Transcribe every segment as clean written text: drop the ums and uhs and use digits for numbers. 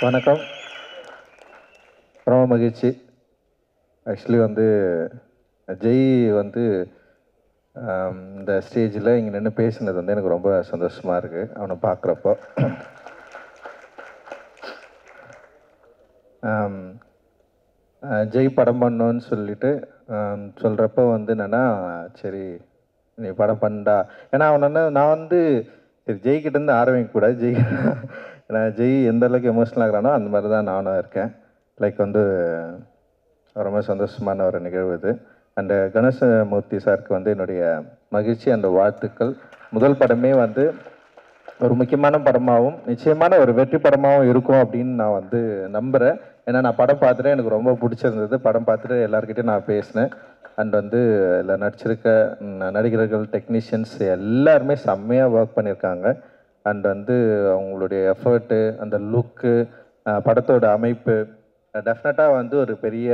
வணக்கம். ரொம்ப மகிழ்ச்சி. ஆக்சுவலி வந்து ஜெய் வந்து இந்த ஸ்டேஜில் இங்கே நின்று பேசினது வந்து எனக்கு ரொம்ப சந்தோஷமாக இருக்குது அவனை பார்க்குறப்போ. ஜெய் படம் பண்ணோன்னு சொல்லிட்டு சொல்கிறப்ப வந்து என்னென்னா, சரி நீ படம் பண்ணா, ஏன்னா அவனை நான் வந்து சரி ஜெய்கிட்டேருந்து ஆரம்பிக்கக்கூடாது. நான் ஜெய் எந்த அளவுக்கு எமோஷ்னல் ஆகிறானோ அந்த மாதிரி தான் நானும் இருக்கேன். லைக் வந்து ரொம்ப சந்தோஷமான ஒரு நிகழ்வு இது. அண்டு கணேசமூர்த்தி சாருக்கு வந்து என்னுடைய மகிழ்ச்சி அந்த வாழ்த்துக்கள். முதல் படமே வந்து ஒரு முக்கியமான படமாகவும் நிச்சயமான ஒரு வெற்றி படமாகவும் இருக்கும் அப்படின்னு நான் வந்து நம்புகிறேன். ஏன்னா நான் படம் பார்த்துட்டு எனக்கு ரொம்ப பிடிச்சிருந்தது. படம் பார்த்துட்டு எல்லாருக்கிட்டையும் நான் பேசினேன். அண்ட் வந்து இதில் நடிச்சிருக்க நடிகர்கள், டெக்னீஷியன்ஸ் எல்லாருமே செம்மையாக ஒர்க் பண்ணியிருக்காங்க. அண்ட் வந்து அவங்களுடைய எஃபர்ட்டு, அந்த லுக்கு, படத்தோட அமைப்பு டெஃபினட்டாக வந்து ஒரு பெரிய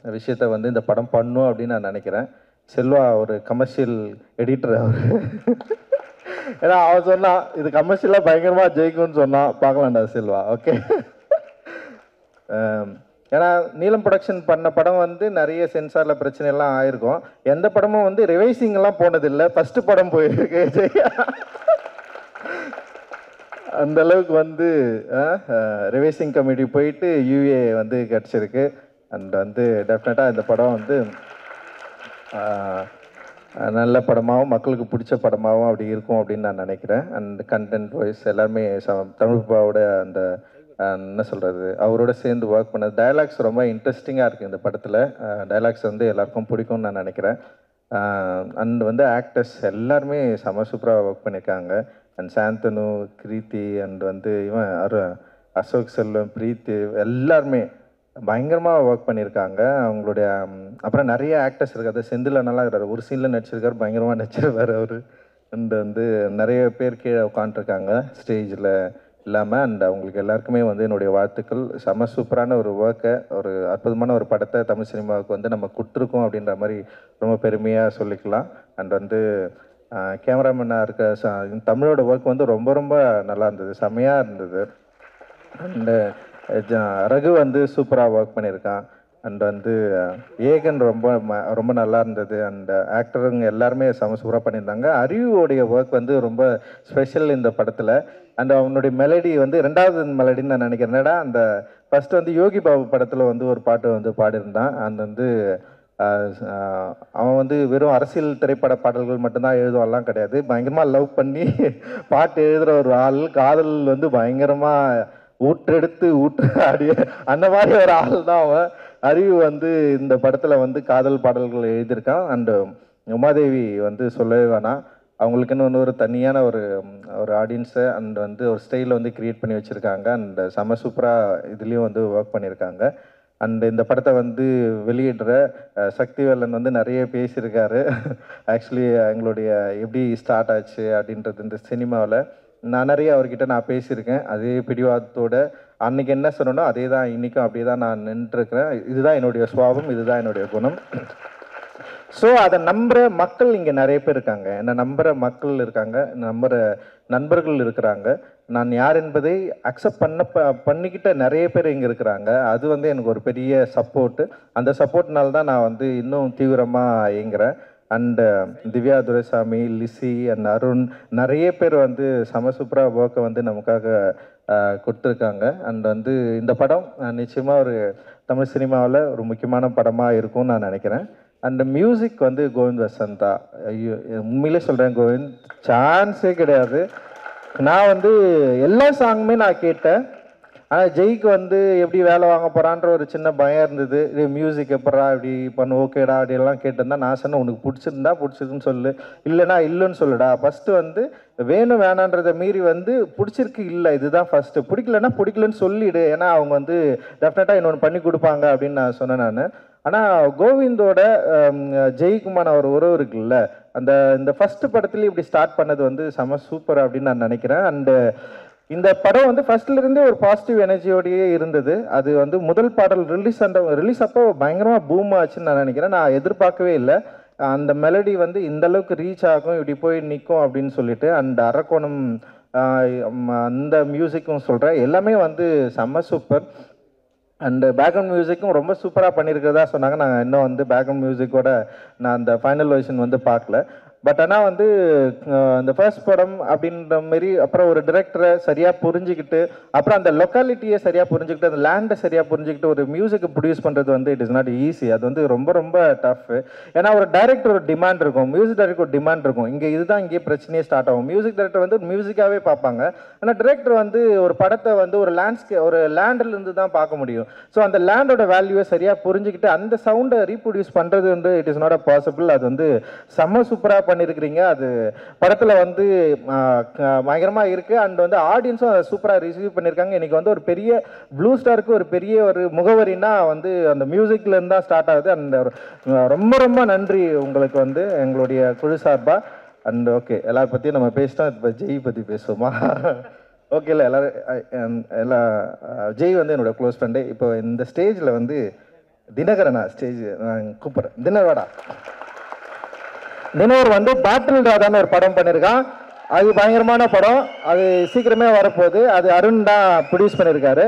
விஷயத்த வந்து இந்த படம் பண்ணும் அப்படின்னு நான் நினைக்கிறேன். செல்வா ஒரு கமர்ஷியல் எடிட்டர் அவர். ஏன்னா அவன் சொன்னான் இது கமர்ஷியலாக பயங்கரமாக ஜெயிக்கும்னு சொன்னான். பார்க்கலாம்டா செல்வா. ஓகே. ஏன்னா நீலம் ப்ரொடக்ஷன் பண்ண படம் வந்து நிறைய சென்சாரில் பிரச்சனைலாம் ஆயிருக்கும். எந்த படமும் வந்து ரிவைசிங்லாம் போனதில்லை. ஃபஸ்ட்டு படம் போயிருக்கு ஜெய். அந்த அளவுக்கு வந்து ரிவைசிங் கமிட்டி போயிட்டு யூஏ வந்து கிடச்சிருக்கு. அண்ட் வந்து டெஃபினட்டாக இந்த படம் வந்து நல்ல படமாகவும் மக்களுக்கு பிடிச்ச படமாகவும் அப்படி இருக்கும் அப்படின்னு நான் நினைக்கிறேன். அண்ட் கண்டென்ட் வைஸ் எல்லாருமே தமிழ்பாவோட அந்த என்ன சொல்கிறது, அவரோட சேர்ந்து ஒர்க் பண்ணது. டயலாக்ஸ் ரொம்ப இன்ட்ரெஸ்டிங்காக இருக்குது இந்த படத்தில். டயலாக்ஸ் வந்து எல்லாருக்கும் பிடிக்கும்னு நான் நினைக்கிறேன். அண்ட் வந்து ஆக்டர்ஸ் எல்லாருமே செம சூப்பராக ஒர்க் பண்ணியிருக்காங்க. அண்ட் சாந்தனு, கிருத்தி, அண்ட் வந்து இவன் அசோக் செல்வம், பிரீத்தி எல்லாருமே பயங்கரமாக ஒர்க் பண்ணியிருக்காங்க. அவங்களுடைய அப்புறம் நிறைய ஆக்டர்ஸ் இருக்காது. செந்தில் நல்லா இருக்கிறார், ஒரு சீனில் நடிச்சிருக்காரு, பயங்கரமாக நடிச்சிருவார் அவர். அண்ட் வந்து நிறைய பேர் கீழே உட்காந்துருக்காங்க ஸ்டேஜில் இல்லாமல். அண்ட் அவங்களுக்கு எல்லாருக்குமே வந்து என்னுடைய வாழ்த்துக்கள். செம சூப்பரான ஒரு ஒர்க்கை, ஒரு அற்புதமான ஒரு படத்தை தமிழ் சினிமாவுக்கு வந்து நம்ம கொடுத்துருக்கோம் அப்படின்ற மாதிரி ரொம்ப பெருமையாக சொல்லிக்கலாம். அண்ட் வந்து கேமராமேனாக இருக்க தமிழோட ஒர்க் வந்து ரொம்ப ரொம்ப நல்லா இருந்தது, செம்மையாக இருந்தது. அண்டு ரகு வந்து சூப்பராக ஒர்க் பண்ணியிருக்கான். அண்ட் வந்து ஏகன் ரொம்ப நல்லா இருந்தது. அண்ட் ஆக்டருங்க எல்லாருமே செம சூப்பராக பண்ணியிருந்தாங்க. அறிவுடைய ஒர்க் வந்து ரொம்ப ஸ்பெஷல் இந்த படத்தில். அண்ட் அவனுடைய மெலடி வந்து ரெண்டாவது மெலடின்னு நான் நினைக்கிறேன். என்னடா அந்த ஃபஸ்ட்டு வந்து யோகி பாபு படத்தில் வந்து ஒரு பாட்டு வந்து பாடியிருந்தான். அந்த வந்து அவன் வந்து வெறும் அரசியல் திரைப்பட பாடல்கள் மட்டும்தான் எழுதுவான்லாம் கிடையாது. பயங்கரமாக லவ் பண்ணி பாட்டு எழுதுகிற ஒரு ஆள். காதல் வந்து பயங்கரமாக ஊற்றெடுத்து ஆடிய அந்த மாதிரி ஒரு ஆள் தான் அவன். அறிவு வந்து இந்த படத்தில் வந்து காதல் பாடல்கள் எழுதியிருக்கான். அண்டு உமாதேவி வந்து சொல்லவே வேணாம், அவங்களுக்குன்னு ஒரு தனியான ஒரு ஆடியன்ஸை அண்ட் வந்து ஒரு ஸ்டைலில் வந்து க்ரியேட் பண்ணி வச்சுருக்காங்க. அண்ட் செம சூப்பராக இதுலேயும் வந்து ஒர்க் பண்ணியிருக்காங்க. அண்ட் இந்த படத்தை வந்து வெளியிடுற சக்திவேலன் வந்து நிறைய பேசியிருக்காரு. ஆக்சுவலி எங்களுடைய எப்படி ஸ்டார்ட் ஆச்சு அப்படின்றது இந்த சினிமாவில் நான் நிறைய அவர்கிட்ட நான் பேசியிருக்கேன். அதே பிடிவாதத்தோட அன்றைக்கி என்ன சொன்னனோ அதே தான் இன்றைக்கும் அப்படியே தான் நான் நின்றுருக்கிறேன். இதுதான் என்னுடைய சுபாவம், இதுதான் என்னுடைய குணம். ஸோ அதை நம்புகிற மக்கள் இங்கே நிறைய பேர் இருக்காங்க, என்னை நம்புகிற மக்கள் இருக்காங்க, நம்புகிற நண்பர்கள் இருக்கிறாங்க. நான் யார் என்பதை அக்செப்ட் பண்ணிக்கிட்ட நிறைய பேர் இங்கே இருக்கிறாங்க. அது வந்து எனக்கு ஒரு பெரிய சப்போர்ட்டு. அந்த சப்போர்ட்னால தான் நான் வந்து இன்னும் தீவிரமாக இயங்குகிறேன். அண்டு திவ்யா துரைசாமி, லிசி அண்ட் அருண் நிறைய பேர் வந்து செம சூப்பராக ஒர்க்கை வந்து நமக்காக கொடுத்துருக்காங்க. அண்ட் வந்து இந்த படம் நிச்சயமாக ஒரு தமிழ் சினிமாவில் ஒரு முக்கியமான படமாக இருக்கும்னு நான் நினைக்கிறேன். அண்ட் மியூசிக் வந்து கோவிந்த் வசந்தா. ஐயோ உண்மையிலே சொல்கிறேன், கோவிந்த் சான்ஸே கிடையாது. நான் வந்து எல்லா சாங்குமே நான் கேட்டேன். ஆனால் ஜெய்க்கு வந்து எப்படி வேலை வாங்க போகிறான்ற ஒரு சின்ன பயம் இருந்தது. இது மியூசிக் எப்படா இப்படி பண்ணு, ஓகேடா அப்படியெல்லாம் கேட்டிருந்தா நான் சொன்னேன், உனக்கு பிடிச்சிருந்தா பிடிச்சிருக்குன்னு சொல்லு, இல்லைனா இல்லைன்னு சொல்லுடா. ஃபஸ்ட்டு வந்து வேணும் வேணான்றதை மீறி வந்து பிடிச்சிருக்கு இல்லை இதுதான் ஃபஸ்ட்டு, பிடிக்கலன்னா பிடிக்கலன்னு சொல்லிவிடு. ஏன்னா அவங்க வந்து டெஃபினட்டாக இன்னொன்று பண்ணி கொடுப்பாங்க அப்படின்னு நான் சொன்னேன் நான். ஆனால் கோவிந்தோட ஜெய்க்குமான ஒரு உறவு இருக்குல்ல, இந்த ஃபஸ்ட்டு படத்துலேயும் இப்படி ஸ்டார்ட் பண்ணது வந்து செம சூப்பர் அப்படின்னு நான் நினைக்கிறேன். அண்டு இந்த படம் வந்து ஃபர்ஸ்ட்லேருந்தே ஒரு பாசிட்டிவ் எனர்ஜியோடையே இருந்தது. அது வந்து முதல் பாடல் ரிலீஸ் அப்போ பயங்கரமாக பூம் ஆச்சுன்னு நான் நினைக்கிறேன். நான் எதிர்பார்க்கவே இல்லை அந்த மெலடி வந்து இந்த அளவுக்கு ரீச் ஆகும், இப்படி போய் நிற்கும் அப்படின்னு சொல்லிட்டு. அண்ட் அரக்கோணம் அந்த மியூசிக்கும் சொல்கிறேன், எல்லாமே வந்து செம்ம சூப்பர். அண்டு பேக்ரவுண்ட் மியூசிக்கும் ரொம்ப சூப்பராக பண்ணியிருக்கிறதா சொன்னாங்க. நாங்கள் இன்னும் வந்து பேக்ரவுண்ட் மியூசிக்கோட நான் அந்த ஃபைனல் வெர்ஷன் வந்து பார்க்கல. பட் ஆனால் வந்து இந்த ஃபர்ஸ்ட் படம் அப்படின்ற மாரி அப்புறம் ஒரு டிரெக்டரை சரியாக புரிஞ்சுக்கிட்டு, அப்புறம் அந்த லொக்காலிட்டியை சரியாக புரிஞ்சுக்கிட்டு, அந்த லேண்டை சரியாக புரிஞ்சுக்கிட்டு ஒரு மியூசிக்கை ப்ரொடியூஸ் பண்ணுறது வந்து இட் இஸ் நாட் ஈஸி. அது வந்து ரொம்ப ரொம்ப டஃப். ஏன்னா ஒரு டைரக்டர் ஒரு டிமாண்ட் இருக்கும், மியூசிக் டைரக்டர் ஒரு டிமாண்ட் இருக்கும். இங்கே இதுதான் இங்கே பிரச்சனையே ஸ்டார்ட் ஆகும். மியூசிக் டைரக்டர் வந்து மியூசிக்காகவே பார்ப்பாங்க, ஆனால் டிரெக்டர் வந்து ஒரு படத்தை வந்து ஒரு ஒரு லேண்டிலிருந்து தான் பார்க்க முடியும். ஸோ அந்த லேண்டோட வேல்யூவை சரியாக புரிஞ்சுக்கிட்டு அந்த சவுண்டை ரீப்ரொடியூஸ் பண்ணுறது வந்து it is not a possible. அது வந்து செம்ம சூப்பராக பண்ணியிருக்கிறீங்க. அது படத்தில் வந்து பயங்கரமாக இருக்குது. அண்ட் வந்து ஆடியன்ஸும் அதை சூப்பராக ரிசீவ் பண்ணியிருக்காங்க. இன்றைக்கி வந்து ஒரு பெரிய ப்ளூ ஸ்டாருக்கு ஒரு பெரிய ஒரு முகவரினா வந்து அந்த மியூசிக்லேருந்து தான் ஸ்டார்ட் ஆகுது. அண்ட் ரொம்ப ரொம்ப நன்றி உங்களுக்கு வந்து எங்களுடைய குழு சார்பாக. அண்ட் ஓகே, எல்லாரை பற்றியும் நம்ம பேசிட்டோம். இப்போ ஜெய் பற்றி பேசுவோமா? ஓகே, இல்லை ஜெய் வந்து என்னோடய க்ளோஸ் ஃப்ரெண்டு. இப்போ இந்த ஸ்டேஜில் வந்து தினகரனா ஸ்டேஜ் நான் கூப்பிட்றேன். தினகரடா, தினகர் வந்து பேட்டில் ராதான்னு ஒரு படம் பண்ணியிருக்கான். அது பயங்கரமான படம், அது சீக்கிரமே வரப்போகுது. அது அருண் தான் ப்ரொடியூஸ் பண்ணியிருக்காரு.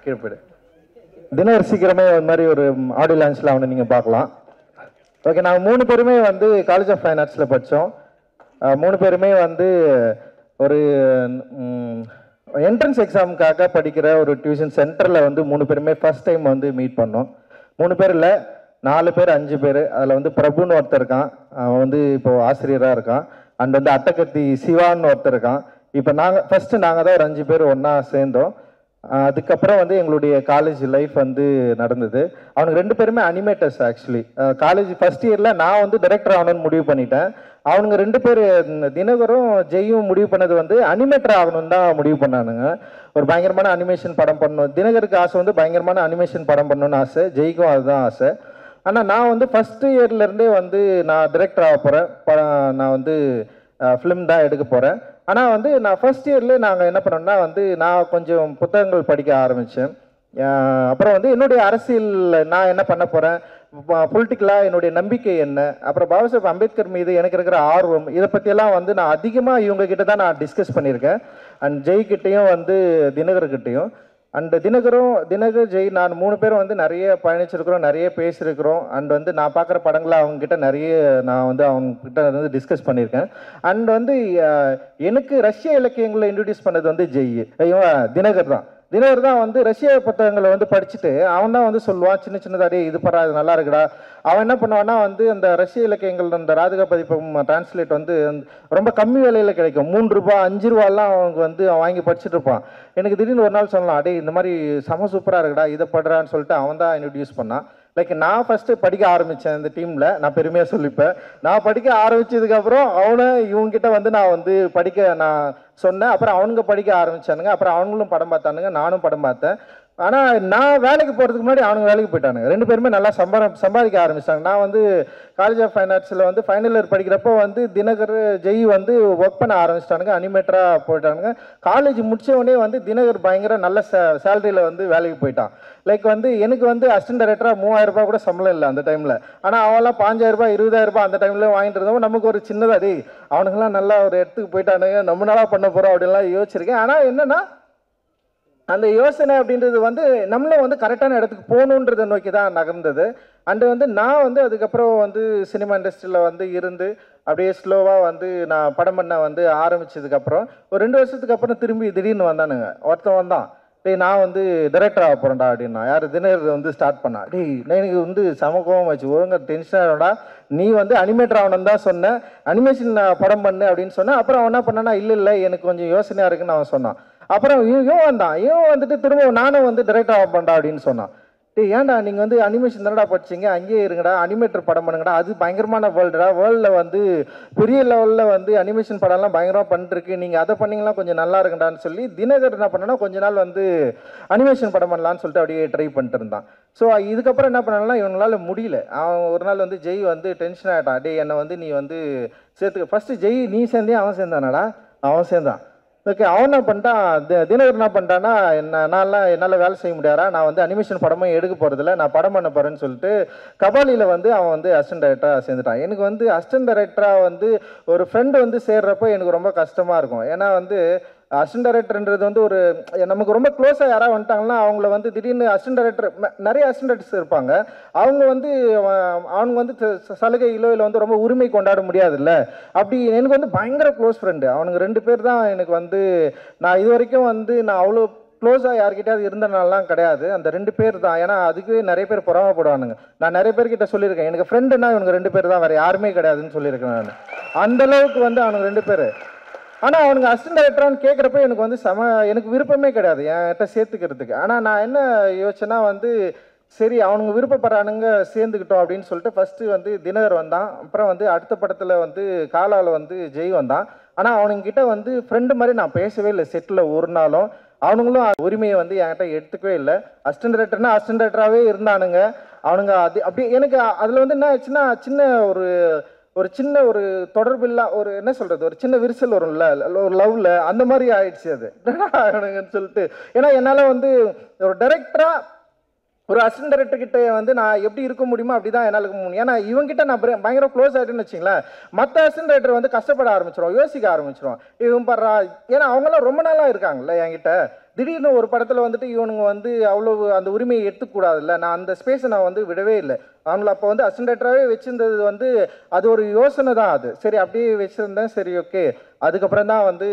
கீழே போயிடு. தினர் சீக்கிரமே அது மாதிரி ஒரு ஆடியோ லான்ச்சில் அவனை நீங்கள் பார்க்கலாம். ஓகே, நாங்கள் 3 பேருமே வந்து காலேஜ் ஆஃப் ஃபைன் ஆர்ட்ஸில் படித்தோம். 3 பேருமே வந்து ஒரு என்ட்ரன்ஸ் எக்ஸாமுக்காக படிக்கிற ஒரு டியூஷன் சென்டரில் வந்து 3 பேருமே ஃபர்ஸ்ட் டைம் வந்து மீட் பண்ணோம். 3 பேர் இல்லை, 4 பேர் 5 பேர். அதில் வந்து பிரபுன்னு ஒருத்தர் இருக்கான், அவன் வந்து இப்போது ஆசிரியராக இருக்கான். அண்ட் வந்து அட்டக்கத்தி சிவான்னு ஒருத்தர் இருக்கான். இப்போ நாங்கள் தான் ஒரு 5 பேர் ஒன்றா சேர்ந்தோம். அதுக்கப்புறம் வந்து எங்களுடைய காலேஜ் லைஃப் வந்து நடந்தது. அவனுக்கு 2 பேருமே அனிமேட்டர்ஸ். ஆக்சுவலி காலேஜ் ஃபர்ஸ்ட் இயரில் நான் வந்து டைரக்டர் ஆகணும்னு முடிவு பண்ணிட்டேன். அவனுங்க 2 பேர் தினகரும் ஜெய்யும் முடிவு பண்ணது வந்து அனிமேட்டர் ஆகணும்னு தான் முடிவு பண்ணானுங்க. ஒரு பயங்கரமான அனிமேஷன் படம் பண்ணணும். தினகருக்கு ஆசை வந்து பயங்கரமான அனிமேஷன் படம் பண்ணணும்னு ஆசை, ஜெய்க்கும் அதுதான் ஆசை. ஆனால் நான் வந்து ஃபஸ்ட்டு இயர்லேருந்தே வந்து நான் டைரக்டர் ஆக போகிறேன், நான் வந்து ஃபிலிம் தான் எடுக்க போகிறேன். ஆனால் வந்து நான் ஃபர்ஸ்ட் இயர்லேயே நாங்கள் என்ன பண்ணோம்னா வந்து நான் கொஞ்சம் புத்தகங்கள் படிக்க ஆரம்பித்தேன். அப்புறம் வந்து என்னுடைய அரசியல் நான் என்ன பண்ண போகிறேன், பொலிட்டிக்கலாக என்னுடைய நம்பிக்கை என்ன, அப்புறம் பாபா சாஹேப் அம்பேத்கர் மீது எனக்கு இருக்கிற ஆர்வம், இதை பற்றியெல்லாம் வந்து நான் அதிகமாக இவங்ககிட்ட தான் நான் டிஸ்கஸ் பண்ணியிருக்கேன். அண்ட் ஜெய்கிட்டையும் வந்து தினகர்கிட்டையும். அண்ட் தினகர் ஜெய் நான் 3 பேரும் வந்து நிறைய பயணிச்சிருக்கிறோம், நிறைய பேசியிருக்கிறோம். அண்ட் வந்து நான் பார்க்குற படங்களை அவங்ககிட்ட நிறைய நான் வந்து அவங்ககிட்ட வந்து டிஸ்கஸ் பண்ணியிருக்கேன். அண்ட் வந்து எனக்கு ரஷ்ய இலக்கியங்களை இன்ட்ரடியூஸ் பண்ணது வந்து தினகர் தான். தினகர் தான் வந்து ரஷ்ய புத்தகங்களை வந்து படிச்சுட்டு அவன் தான் வந்து சொல்லுவான், சின்ன சின்னதாடே இது பரா இது நல்லா இருக்குடா. அவன் என்ன பண்ணுவான்னா வந்து அந்த ரஷ்ய இலக்கியங்கள் அந்த ராதிகா பதிப்பகம் டிரான்ஸ்லேட் வந்து ரொம்ப கம்மி விலையில் கிடைக்கும். 3 ரூபா 5 ரூபாலாம் அவனுக்கு வந்து அவன் வாங்கி படிச்சுட்டு இருப்பான். எனக்கு திடீர்னு ஒரு நாள் சொல்லலாம், அடே இந்த மாதிரி செம சூப்பராக இருக்குடா, இதை படுறான்னு சொல்லிட்டு அவன் தான் இன்ட்ரடியூஸ் பண்ணான். லைக் நான் ஃபஸ்ட்டு படிக்க ஆரம்பித்தேன் இந்த டீமில், நான் பெருமையாக சொல்லிப்பேன். நான் படிக்க ஆரம்பித்ததுக்கப்புறம் இவங்ககிட்ட வந்து நான் வந்து நான் சொன்னேன். அப்புறம் அவனுங்க படிக்க ஆரம்பித்தானுங்க. அப்புறம் அவங்களும் படம் பார்த்தானுங்க, நானும் படம் பார்த்தேன். ஆனால் நான் வேலைக்கு போகிறதுக்கு முன்னாடி அவனுங்க வேலைக்கு போயிட்டானுங்க. 2 பேருமே நல்லா சம்பாதிக்க ஆரம்பிச்சிட்டாங்க. நான் வந்து காலேஜ் ஆஃப் ஃபைன் ஆர்ட்ஸில் வந்து ஃபைனல் இயர் படிக்கிறப்போ வந்து தினகர் ஜெய் வந்து ஒர்க் பண்ண ஆரம்பிச்சிட்டானுங்க, அனிமேட்டராக போயிட்டானுங்க. காலேஜ் முடித்தவொடனே வந்து தினகர் பயங்கர நல்ல சேலரியில் வந்து வேலைக்கு போயிட்டான். லைக் வந்து எனக்கு வந்து அசிஸ்டன்ட் டைரக்டராக 3000 ரூபாய் கூட சம்பளம் இல்லை அந்த டைமில். ஆனால் அவெல்லாம் 5000 ரூபாய் 20000 ரூபாய் அந்த டைமில் வாங்கிட்டு இருந்தவங்க. நமக்கு ஒரு சின்னதாக அவனுங்கெல்லாம் நல்லா ஒரு இடத்துக்கு போயிட்டானுங்க, நம்ம நாளாக பண்ண போகிறோம் அப்படின்லாம் யோசிச்சிருக்கேன். ஆனால் என்னென்னா அந்த யோசனை அப்படின்றது வந்து நம்மளும் வந்து கரெக்டான இடத்துக்கு போகணுன்றதை நோக்கி தான் நகர்ந்தது. அண்டு வந்து நான் வந்து அதுக்கப்புறம் வந்து சினிமா இண்டஸ்ட்ரியில் வந்து இருந்து அப்படியே ஸ்லோவாக வந்து நான் படம் பண்ண வந்து ஆரம்பித்ததுக்கப்புறம் ஒரு 2 வருஷத்துக்கு அப்புறம் திரும்பி திடீர்னு வந்தானுங்க. ஒருத்தன் வந்தான், நான் வந்து டைரக்டர் ஆக போகிறேன்டா அப்படின்னா. யார் தினர் வந்து ஸ்டார்ட் பண்ணா. எனக்கு வந்து சமகோவம் வச்சு ஒழுங்காக டென்ஷன் ஆகிடா, நீ வந்து அனிமேட்டர் ஆகணும்னு தான் சொன்னேன், அனிமேஷன் படம் பண்ணு அப்படின்னு சொன்னேன். அப்புறம் அவன் என்ன பண்ணானா, இல்லை எனக்கு கொஞ்சம் யோசனையாக இருக்குன்னு அவன் சொன்னான். அப்புறம் இவன் வந்துட்டு திரும்ப நானும் வந்து டைரக்டர் ஆக பண்ணா அப்படின்னு சொன்னான். ஏன்டா நீங்கள் வந்து அனிமேஷன் தானடா படிச்சிங்க, அங்கேயே இருங்கடா, அனிமேட்டர் படம் பண்ணுங்கடா, அது பயங்கரமான வேர்ல்டுடா, வேர்ல்டில் வந்து பெரிய லெவலில் வந்து அனிமேஷன் படம்லாம் பயங்கரமாக பண்ணிருக்கு, நீங்கள் அதை பண்ணிங்கன்னா கொஞ்சம் நல்லா இருக்குண்டான்னு சொல்லி தினகர் என்ன பண்ணனா கொஞ்ச நாள் வந்து அனிமேஷன் படம் பண்ணலான்னு சொல்லிட்டு அப்படியே ட்ரை பண்ணிட்டு இருந்தான். ஸோ இதுக்கப்புறம் என்ன பண்ணலாம், இவங்களால முடியல. அவன் ஒரு நாள் வந்து ஜெய் வந்து டென்ஷன் ஆகிட்டான். என்னை வந்து நீ வந்து சேர்த்துக்க. ஃபஸ்ட்டு ஜெய் நீ சேர்ந்தே அவன் சேர்ந்தானாடா, அவன் சேர்ந்தான். ஓகே, அவன் என்ன பண்ணிட்டான், தினகர் என்ன பண்ணிட்டான்னா, என்னால் வேலை செய்ய முடியாதா, நான் வந்து அனிமேஷன் படமும் எடுக்க போகிறதில்ல, நான் படம் பண்ண போகிறேன்னு சொல்லிட்டு கபாலியில் வந்து அவன் வந்து அசிஸ்டன்ட் டைரக்டராக சேர்ந்துட்டான். எனக்கு வந்து அசிஸ்டன்ட் டைரக்டராக வந்து ஒரு ஃப்ரெண்டு வந்து சேர்றப்போ எனக்கு ரொம்ப கஷ்டமாக இருக்கும். ஏன்னா வந்து அசிஸ்டன்ட் டைரக்டர்ன்றது வந்து ஒரு நமக்கு ரொம்ப க்ளோஸாக யாராவது வந்துட்டாங்கன்னா அவங்கள வந்து திடீர்னு அசிஸ்டன்ட் டைரக்டர் நிறைய அசிஸ்டன்ட் டைரக்டர்ஸ் இருப்பாங்க, அவங்க வந்து அவனுங்க வந்து சலுகையிலோ இல்லை வந்து ரொம்ப உரிமை கொண்டாட முடியாதுல்ல. அப்படி எனக்கு வந்து பயங்கர க்ளோஸ் ஃப்ரெண்டு அவனுங்க 2 பேர் தான். எனக்கு வந்து நான் இது வரைக்கும் வந்து நான் அவ்வளோ க்ளோஸாக யார்கிட்டயாவது இருந்தனாலாம் கிடையாது, அந்த 2 பேர் தான். ஏன்னா அதுவே நிறைய பேர் பொறாமப்படுவானுங்க. நான் நிறைய பேர்கிட்ட சொல்லியிருக்கேன், எனக்கு ஃப்ரெண்டுன்னா இவனுங்க 2 பேர் தான், வேறு யாருமே கிடையாதுன்னு சொல்லியிருக்கேன் நான். அந்தளவுக்கு வந்து அவனுங்க 2 பேர். ஆனால் அவனுங்க அசிஸ்டன்ட் டைரக்டரான்னு கேட்குறப்ப எனக்கு வந்து எனக்கு விருப்பமே கிடையாது என்கிட்ட சேர்த்துக்கிறதுக்கு. ஆனால் நான் என்ன யோசிச்சேன்னா வந்து சரி அவனுங்க விருப்பப்படுறானுங்க சேர்ந்துக்கிட்டோம் அப்படின்னு சொல்லிட்டு ஃபஸ்ட்டு வந்து தினகர் வந்தான். அப்புறம் வந்து அடுத்த படத்தில் வந்து காலாவில் வந்து ஜெய் வந்தான். ஆனால் அவனுங்கிட்ட வந்து ஃப்ரெண்டு மாதிரி நான் பேசவே இல்லை செட்டில் ஒரு நாளும். அவனுங்களும் உரிமையை வந்து என்கிட்ட எடுத்துக்கவே இல்லை. அசிஸ்டன்ட் டைரக்டர்னா அசிஸ்டன்ட் டைரக்டராகவே இருந்தானுங்க அவனுங்க. அது அப்படி எனக்கு அதில் வந்து என்ன ஆச்சுன்னா சின்ன ஒரு சின்ன ஒரு தொடர்பில்லா ஒரு என்ன சொல்கிறது, ஒரு சின்ன விரிசல் வரும்ல ஒரு லவ்வில், அந்த மாதிரி ஆயிடுச்சு அது அவனுங்கன்னு சொல்லிட்டு. ஏன்னா என்னால் வந்து ஒரு டைரக்டராக ஒரு அசிஸ்டன்ட் டைரக்டர் கிட்ட வந்து நான் எப்படி இருக்க முடியுமோ அப்படி தான் என்னால் இருக்க முடியும். ஏன்னா இவங்ககிட்ட நான் பயங்கர க்ளோஸ் ஆகிட்டேன்னு வச்சிங்களேன், மற்ற அசிஸ்டன்ட் டைரக்டர் வந்து கஷ்டப்பட ஆரம்பிச்சிடும், யோசிக்க ஆரம்பிச்சிடும். இவன் படுறா, ஏன்னா அவங்களாம் ரொம்ப நாளாக இருக்காங்கல்ல என்கிட்ட. திடீர்னு ஒரு படத்தில் வந்துட்டு இவனுங்க வந்து அவ்வளோ அந்த உரிமையை எடுத்துக்கூடாதுல்ல, நான் அந்த ஸ்பேஸை நான் வந்து விடவே இல்லை. அவங்கள அப்போ வந்து அசிஸ்டன்ட் டைரக்டராகவே வச்சுருந்தது வந்து அது ஒரு யோசனை தான். அது சரி அப்படியே வச்சுருந்தேன், சரி ஓகே. அதுக்கப்புறம் தான் வந்து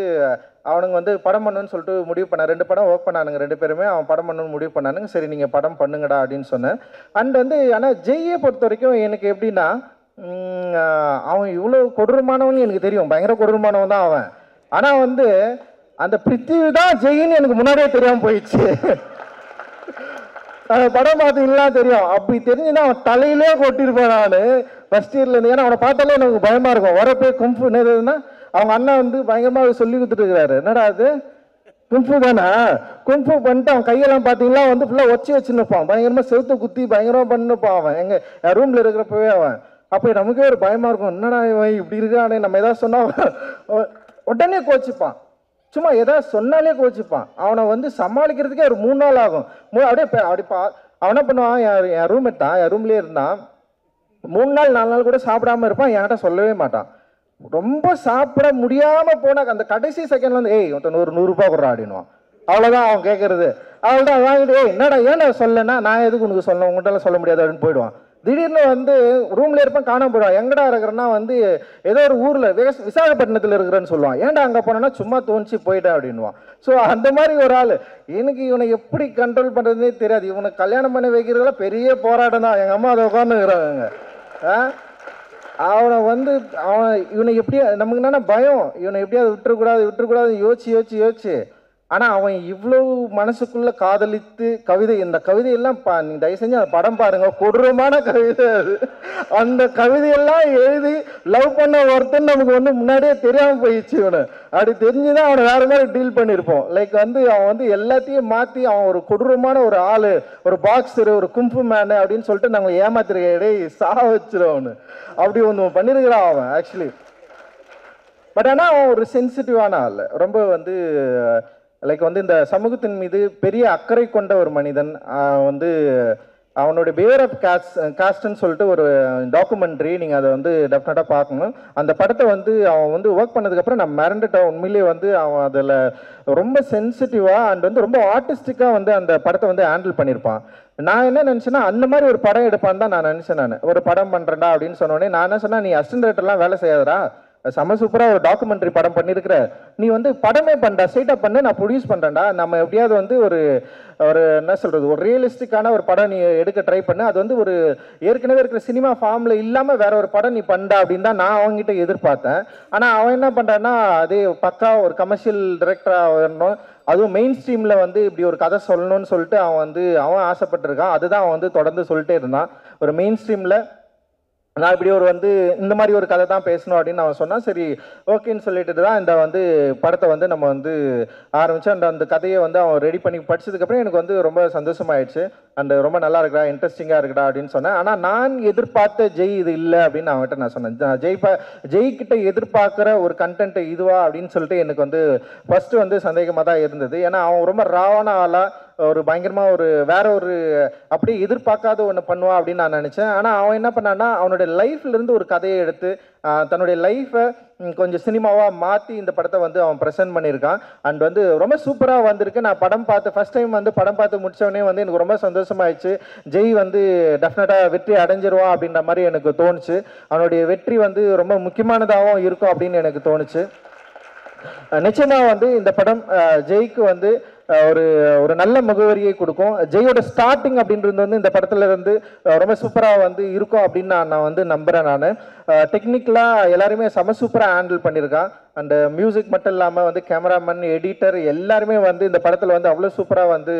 அவனுங்க வந்து படம் பண்ணணுன்னு சொல்லிட்டு முடிவு பண்ணேன். 2 படம் ஒர்க் பண்ணானுங்க 2 பேருமே. அவன் படம் பண்ணணுன்னு முடிவு பண்ணானுங்க. சரி நீங்கள் படம் பண்ணுங்கடா அப்படின்னு சொன்னேன். அண்ட் வந்து ஆனால் ஜெய்யை பொறுத்த வரைக்கும் எனக்கு எப்படின்னா, அவன் இவ்வளோ கொடூரமானவன் எனக்கு தெரியும், பயங்கர கொடூரமானவன் தான் அவன். ஆனால் வந்து அந்த பிருத்திவி தான் ஜெயின்னு எனக்கு முன்னாடியே தெரியாமல் போயிடுச்சு. படம் பார்த்தீங்கன்னா தெரியும். அப்படி தெரிஞ்சுன்னா அவன் தலையிலே கொட்டிருப்பான் நான் ஃபஸ்ட் இயர்லேருந்து. ஏன்னா அவனை பார்த்தாலே எனக்கு பயமாக இருக்கும். வரப்போ கும்பு என்னதுன்னா அவங்க அண்ணா வந்து பயங்கரமாக சொல்லி கொடுத்துட்டு இருக்கிறாரு. என்னடா அது கும்பு தானே, கும்பு பண்ணிட்டு அவன் கையெல்லாம் பார்த்தீங்கன்னா வந்து ஃபுல்லாக ஒச்சி வச்சுன்னுப்பான், பயங்கரமாக செவுத்த குத்தி பயங்கரமாக பண்ணிப்பான் அவன் என் ரூமில் இருக்கிறப்பவே அவன். அப்போ நமக்கே ஒரு பயமாக இருக்கும், என்னடா இவன் இப்படி இருக்கானே, நம்ம எதாவது சொன்னால் உடனே கோச்சிப்பான். சும்மா எதாவது சொன்னாலே கோச்சிப்பான். அவனை வந்து சமாளிக்கிறதுக்கே ஒரு 3 நாள் ஆகும். அப்படியே அவன் என்ன பண்ணுவான், என் ரூம்மேட் தான், என் ரூம்லேயே இருந்தான். 3 நாள் 4 நாள் கூட சாப்பிடாம இருப்பான், என்கிட்ட சொல்லவே மாட்டான். ரொம்ப சாப்பிட முடியாமல் போனால் அந்த கடைசி செகண்ட்ல வந்து ஒருத்தன் ஒரு 100 ரூபா கொடுறா அப்படின்வான். அவ்வளோதான் அவன் கேட்கறது. அவ்வளோதான் வாங்கிட்டு என்னடா ஏன்னா சொல்லனா, நான் எதுக்கு உனக்கு சொல்ல, உங்கள்கிட்ட சொல்ல முடியாது அப்படின்னு போயிடுவான். திடீர்னு வந்து ரூம்ல இருப்பான், காணாம போயிடுவான். எங்கடா இருக்கிறேன்னா வந்து ஏதோ ஒரு ஊரில் விசாகப்பட்டினத்தில் இருக்கிறேன்னு சொல்லுவான். ஏன்டா அங்கே போனேன்னா சும்மா தோணிச்சு போயிட்டேன் அப்படின்வான். ஸோ அந்த மாதிரி ஒரு ஆள். எனக்கு இவனை எப்படி கண்ட்ரோல் பண்ணுறதுனே தெரியாது. இவனுக்கு கல்யாணம் பண்ணி வைக்கிறதுலாம் பெரிய போராட்டம் தான். எங்கள் அம்மா அதை உட்காந்துக்கிறாங்க. அவனை வந்து இவனை எப்படியா நமக்கு என்னென்ன பயம், இவனை எப்படியாவது விட்டுறக்கூடாது யோசிச்சு. ஆனால் அவன் இவ்வளவு மனசுக்குள்ளே காதலித்து கவிதை, இந்த கவிதையெல்லாம் நீங்கள் தயவு செஞ்சு அந்த படம் பாருங்கள், கொடூரமான கவிதை அது. அந்த கவிதையெல்லாம் எழுதி லவ் பண்ண ஒருத்தன் நமக்கு வந்து முன்னாடியே தெரியாமல் போயிடுச்சு. இவனை அப்படி தெரிஞ்சுதான் அவனை வேறு மாதிரி டீல் பண்ணியிருப்போம். லைக் வந்து அவன் வந்து எல்லாத்தையும் மாற்றி அவன் ஒரு கொடூரமான ஒரு ஆள், ஒரு பாக்ஸரு, ஒரு கும்பு மேனு அப்படின்னு சொல்லிட்டு நாங்கள் ஏமாத்திருக்கே சாக வச்சிடும் அவனு. அப்படி ஒன்று பண்ணியிருக்கிறான் அவன் ஆக்சுவலி. பட் ஆனால் அவன் ஒரு சென்சிட்டிவான ஆள், ரொம்ப வந்து லைக் வந்து இந்த சமூகத்தின் மீது பெரிய அக்கறை கொண்ட ஒரு மனிதன். வந்து அவனுடைய பிஹேவியர் ஆஃப் காஸ்ட்ன்னு சொல்லிட்டு ஒரு டாக்குமெண்ட்ரி, நீங்கள் அதை வந்து டெஃபினட்டாக பார்க்கணும். அந்த படத்தை வந்து அவன் வந்து ஒர்க் பண்ணதுக்கப்புறம் நான் மறந்துட்டேன். உண்மையிலேயே வந்து அவன் அதில் ரொம்ப சென்சிட்டிவாக அண்ட் வந்து ரொம்ப ஆர்டிஸ்டிக்காக வந்து அந்த படத்தை வந்து ஹேண்டில் பண்ணியிருப்பான். நான் என்ன நினச்சேன்னா அந்த மாதிரி ஒரு படம் எடுப்பான்னு தான் நான் நினச்சேன். நான் ஒரு படம் பண்ணுறேன்டா அப்படின்னு சொன்னோடனே நான் என்ன சொன்னேன், நீ அசிஸ்டன்ட் டைரக்டர்லாம் வேலை செய்யாதடா, செம சூப்பராக ஒரு டாக்குமெண்ட்ரி படம் பண்ணியிருக்கிற, நீ வந்து படமே பண்ணா ஸ்ட்ரெயிட்டாக பண்ணு, நான் ப்ரொடியூஸ் பண்ணுறேன்டா, நம்ம எப்படியாவது வந்து ஒரு ஒரு என்ன சொல்கிறது, ஒரு ரியலிஸ்டிக்கான ஒரு படம் நீ எடுக்க ட்ரை பண்ணு, அது வந்து ஒரு ஏற்கனவே இருக்கிற சினிமா ஃபார்மில் இல்லாமல் வேற ஒரு படம் நீ பண்ணா அப்படின்னு தான் நான் அவங்ககிட்ட எதிர்பார்த்தேன். ஆனால் அவன் என்ன பண்ணுறான்னா, அதே பக்கா ஒரு கமர்ஷியல் டைரக்டராக வரணும், அதுவும் மெயின் ஸ்ட்ரீமில் வந்து இப்படி ஒரு கதை சொல்லணும்னு சொல்லிட்டு அவன் ஆசைப்பட்டிருக்கான். அதுதான் அவன் வந்து தொடர்ந்து சொல்லிட்டே இருந்தான். ஒரு மெயின் ஸ்ட்ரீமில் நான் இப்படி ஒரு வந்து இந்த மாதிரி ஒரு கதை தான் பேசணும் அப்படின்னு அவன் சொன்னான். சரி ஓகேன்னு சொல்லிட்டு தான் இந்த வந்து படத்தை வந்து நம்ம வந்து ஆரம்பித்தோம். அந்த கதையை வந்து அவன் ரெடி பண்ணி படித்ததுக்கப்புறம் எனக்கு வந்து ரொம்ப சந்தோஷமாயிடுச்சு. அண்ட் ரொம்ப நல்லா இருக்கா, இன்ட்ரெஸ்டிங்காக இருக்குடா அப்படின்னு சொன்னேன். ஆனால் நான் எதிர்பார்த்த ஜெய் இது இல்லை அப்படின்னு அவன்கிட்ட நான் சொன்னேன். ஜெய்கிட்ட எதிர்பார்க்குற ஒரு கண்டென்ட் இதுவா அப்படின்னு சொல்லிட்டு எனக்கு வந்து ஃபஸ்ட்டு வந்து சந்தேகமாக தான் இருந்தது. ஏன்னா அவன் ரொம்ப ராவான ஆளாக ஒரு பயங்கரமாக ஒரு வேற ஒரு அப்படியே எதிர்பார்க்காத ஒன்று பண்ணுவான் அப்படின்னு நான் நினச்சேன். ஆனால் அவன் என்ன பண்ணான்னா, அவனுடைய லைஃப்லேருந்து ஒரு கதையை எடுத்து தன்னுடைய லைஃப்பை கொஞ்சம் சினிமாவாக மாற்றி இந்த படத்தை வந்து அவன் ப்ரெசென்ட் பண்ணியிருக்கான். அண்ட் வந்து ரொம்ப சூப்பராக வந்திருக்கு. நான் படம் பார்த்து ஃபஸ்ட் டைம் வந்து படம் பார்த்து முடித்தவொடனே வந்து எனக்கு ரொம்ப சந்தோஷமாயிடுச்சு. ஜெய் வந்து டெஃபினட்டாக வெற்றி அடைஞ்சிருவான் அப்படின்ற மாதிரி எனக்கு தோணுச்சு. அவனுடைய வெற்றி வந்து ரொம்ப முக்கியமானதாகவும் இருக்கும் அப்படின்னு எனக்கு தோணுச்சு. நிச்சயமாக வந்து இந்த படம் ஜெய்க்கு வந்து ஒரு ஒரு நல்ல முகவரியை கொடுக்கும். ஜெயோட ஸ்டார்டிங் அப்படின்றது வந்து இந்த படத்துல இருந்து ரொம்ப சூப்பராக வந்து இருக்கும் அப்படின்னு நான் வந்து நம்புகிறேன். நான் டெக்னிக்கலாக எல்லாருமே செம சூப்பராக ஹேண்டில் பண்ணியிருக்கான். அண்ட் மியூசிக் மட்டும் இல்லாமல் வந்து கேமராமேன், எடிட்டர் எல்லாருமே வந்து இந்த படத்தில் வந்து அவ்வளோ சூப்பராக வந்து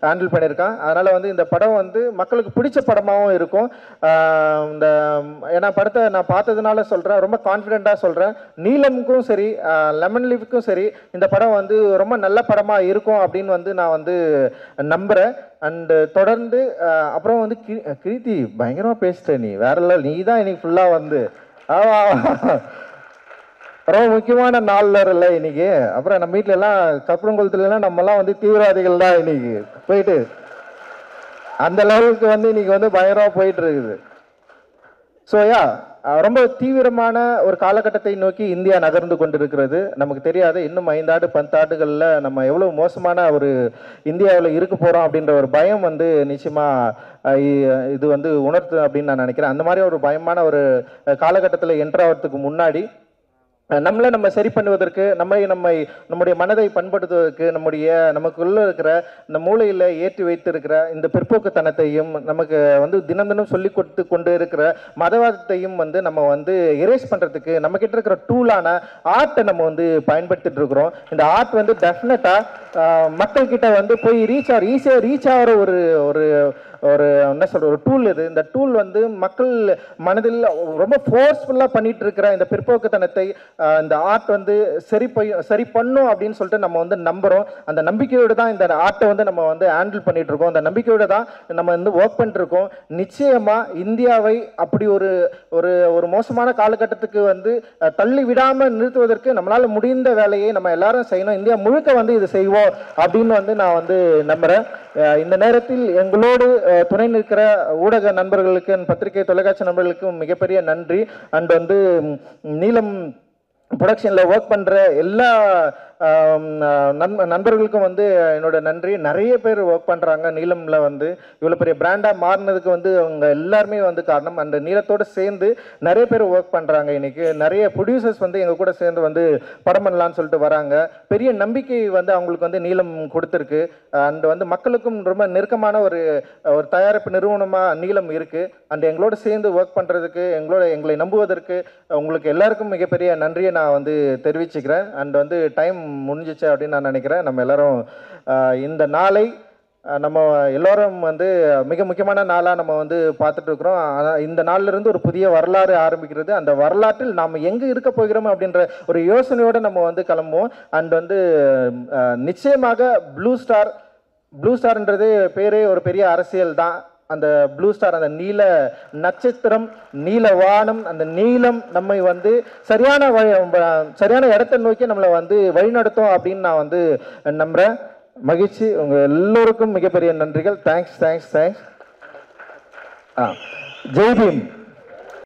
ஹேண்டில் பண்ணியிருக்கான். அதனால் வந்து இந்த படம் வந்து மக்களுக்கு பிடிச்ச படமாகவும் இருக்கும். இந்த ஏன்னா படத்தை நான் பார்த்ததுனால சொல்கிறேன், ரொம்ப கான்ஃபிடென்ட்டாக சொல்கிறேன். நீலமுக்கும் சரி லெமன் லீஃப்க்கும் சரி இந்த படம் வந்து ரொம்ப நல்ல படமாக இருக்கும் அப்படின்னு வந்து நான் வந்து நம்புகிறேன். அண்டு தொடர்ந்து அப்புறம் வந்து கிருத்தி பயங்கரமாக பேசிட்ட, நீ வேற இல்லை, நீ தான் இன்னைக்கு ஃபுல்லாக வந்து ரொம்ப முக்கியமான நாளில் இல்லை இன்னைக்கு. அப்புறம் நம்ம வீட்டில எல்லாம் கப்பலங்குளத்துலாம் நம்மலாம் வந்து தீவிரவாதிகள் தான் இன்னைக்கு போயிட்டு அந்த லெவலுக்கு வந்து இன்னைக்கு வந்து பயங்கரமாக போயிட்டு இருக்குது. ஸோ ரொம்ப தீவிரமான ஒரு காலகட்டத்தை நோக்கி இந்தியா நகர்ந்து கொண்டிருக்கிறது. நமக்கு தெரியாது இன்னும் 5 ஆண்டு 10 ஆண்டுகளில் நம்ம எவ்வளோ மோசமான ஒரு இந்தியாவில் இருக்க போகிறோம் அப்படின்ற ஒரு பயம் வந்து நிச்சயமாக இது வந்து உணர்த்து அப்படின்னு நான் நினைக்கிறேன். அந்த மாதிரி ஒரு பயமான ஒரு காலகட்டத்தில் என்ட்ராகிறதுக்கு முன்னாடி நம்ம சரி பண்ணுவதற்கு, நம்முடைய மனதை பண்படுத்துவதற்கு, நமக்குள்ள இருக்கிற இந்த மூளையில் ஏற்றி வைத்திருக்கிற இந்த பிற்போக்குத்தனத்தையும் நமக்கு வந்து தினம் தினம் சொல்லி கொடுத்து கொண்டு இருக்கிற மதவாதத்தையும் வந்து நம்ம வந்து எரேஸ் பண்ணுறதுக்கு நம்ம கிட்ட இருக்கிற டூலான ஆர்ட்டை நம்ம வந்து பயன்படுத்திட்டு இருக்கிறோம். இந்த ஆர்ட் வந்து டெஃபினட்டாக மக்கள்கிட்ட வந்து போய் ஈஸியாக ரீச் ஆகிற ஒரு ஒரு ஒரு என்ன சொல்ற ஒரு டூல் இது. இந்த டூல் வந்து மக்கள் மனதில் ரொம்ப ஃபோர்ஸ்ஃபுல்லாக பண்ணிட்டு இருக்கிற இந்த பிற்போக்குத்தனத்தை இந்த ஆர்ட் வந்து சரி பண்ணும் அப்படின்னு சொல்லிட்டு நம்ம வந்து நம்புகிறோம். அந்த நம்பிக்கையோடு தான் இந்த ஆர்ட்டை வந்து நம்ம வந்து ஹேண்டில் பண்ணிட்டு இருக்கோம். அந்த நம்பிக்கையோடு தான் நம்ம வந்து ஒர்க் பண்ணிட்டு இருக்கோம். நிச்சயமாக இந்தியாவை அப்படி ஒரு ஒரு ஒரு மோசமான காலகட்டத்துக்கு வந்து தள்ளி விடாமல் நிறுத்துவதற்கு நம்மளால் முடிந்த வேலையை நம்ம எல்லாரும் செய்யணும். இந்தியா முழுக்க வந்து இது செய்வோம் அப்படின்னு வந்து நான் வந்து நம்புகிறேன். இந்த நேரத்தில் எங்களோடு துணை நிற்கிற ஊடக நண்பர்களுக்கு, பத்திரிகை தொலைக்காட்சி நண்பர்களுக்கும் மிகப்பெரிய நன்றி. அண்ட் வந்து நீலம் ப்ரொடக்ஷனில் ஒர்க் பண்ணுற எல்லா நண்பர்களுக்கும் வந்து என்னோட நன்றி. நிறைய பேர் ஒர்க் பண்ணுறாங்க நீலமில் வந்து இவ்வளோ பெரிய பிராண்டாக மாறினதுக்கு வந்து அவங்க எல்லாருமே வந்து காரணம். அந்த நீலத்தோடு சேர்ந்து நிறைய பேர் ஒர்க் பண்ணுறாங்க. இன்றைக்கி நிறைய ப்ரொடியூசர்ஸ் வந்து எங்கள் கூட சேர்ந்து வந்து படம் பண்ணலான்னு சொல்லிட்டு வராங்க. பெரிய நம்பிக்கை வந்து அவங்களுக்கு வந்து நீலம் கொடுத்துருக்கு. அண்ட் வந்து மக்களுக்கும் ரொம்ப நெருக்கமான ஒரு தயாரிப்பு நிறுவனமாக நீலம் இருக்குது. அண்ட் எங்களோட சேர்ந்து ஒர்க் பண்ணுறதுக்கு, எங்களை நம்புவதற்கு உங்களுக்கு எல்லாருக்கும் மிகப்பெரிய நன்றியை நான் வந்து தெரிவிச்சுக்கிறேன். அண்ட் வந்து டைம் முடிஞ்சிச்சு அப்படின்னு நான் நினைக்கிறேன். நம்ம எல்லாரும் இந்த நாளை நம்ம எல்லோரும் வந்து மிக முக்கியமான நாளாக நம்ம வந்து பார்த்துட்டு இருக்கிறோம். இந்த நாளிலிருந்து ஒரு புதிய வரலாறு ஆரம்பிக்கிறது. அந்த வரலாற்றில் நாம் எங்கே இருக்க போகிறோம் அப்படின்ற ஒரு யோசனையோடு நம்ம வந்து கிளம்புவோம். அண்ட் வந்து நிச்சயமாக ப்ளூ ஸ்டார்ன்றது பேரே ஒரு பெரிய அரசியல் தான். அந்த ப்ளூ ஸ்டார், அந்த நீல நட்சத்திரம், நீல வானம், அந்த நீலம் நம்மை வந்து சரியான இடத்தை நோக்கி நம்மளை வந்து வழிநடத்தும் அப்படின்னு நான் வந்து நம்புகிறேன். மகிழ்ச்சி. உங்கள் எல்லோருக்கும் மிகப்பெரிய நன்றிகள். தேங்க்ஸ். ஜெய் பீம்.